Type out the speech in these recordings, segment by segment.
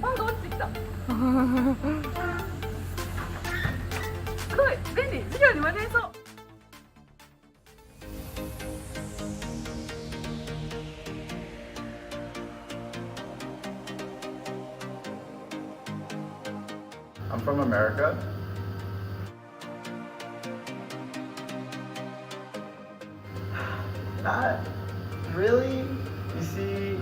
パンが落ちてきた。すごい便利。授業に間に合いそう。I'm from America. Not really. You see,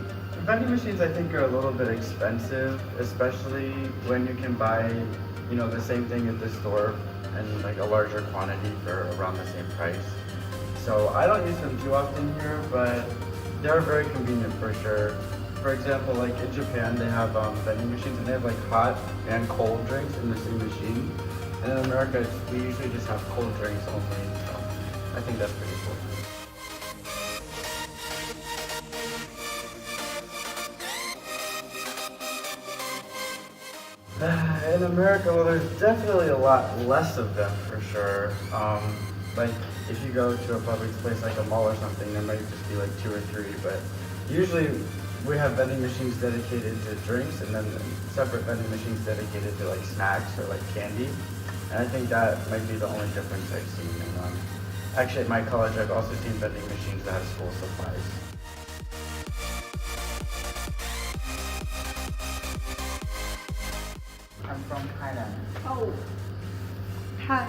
vending machines I think are a little bit expensive, especially when you can buy, the same thing at the store in like a larger quantity for around the same price. So I don't use them too often here, but they're very convenient for sure. For example, like in Japan, they have vending machines and they have like hot and cold drinks in the same machine. And in America, we usually just have cold drinks only. So I think that's pretty cool. In America, well, there's definitely a lot less of them for sure. Like if you go to a public place like a mall or something, there might just be like 2 or 3, but usually we have vending machines dedicated to drinks and then separate vending machines dedicated to like snacks or like candy. And I think that might be the only difference I've seen. And, actually at my college, I've also seen vending machines that have school supplies. I'm from Thailand. Oh. Hi.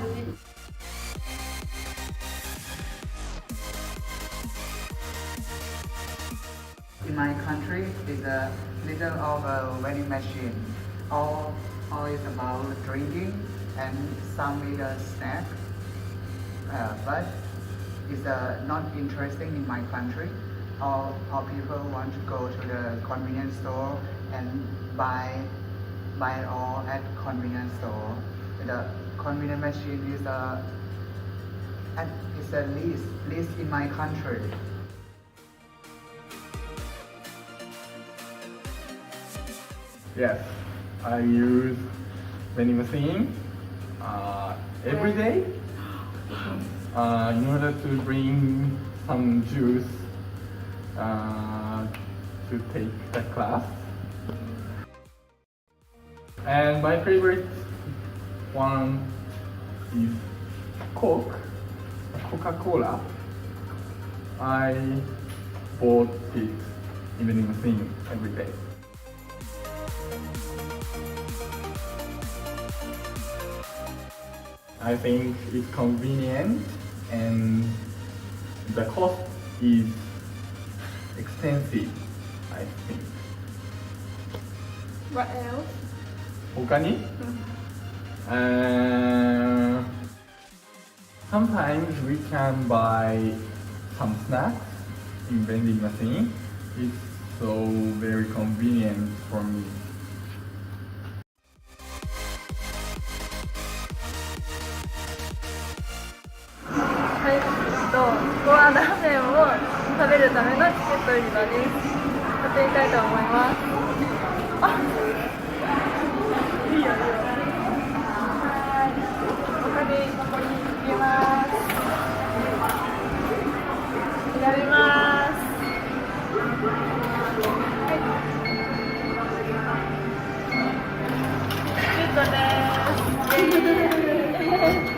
In my country, is a little of a vending machine. All is about drinking and some little snack. But it's not interesting in my country. All people want to go to the convenience store and buy it all at convenience store. The convenience machine is a least in my country. Yes, I use vending machine every day in order to bring some juice to take the class. And my favorite one is Coca-Cola. I bought it in vending machine every day. I think it's convenient and the cost is expensive, I think. What else? 他に sometimes we can buy some snacks in vending machine. It's so very convenient for me. はい、ご飯ラーメンを食べるためのチケット売り場です。やってみたいと思います。あ、いいよいいよ。はい、ここに行きます。やります。はい。チケットです。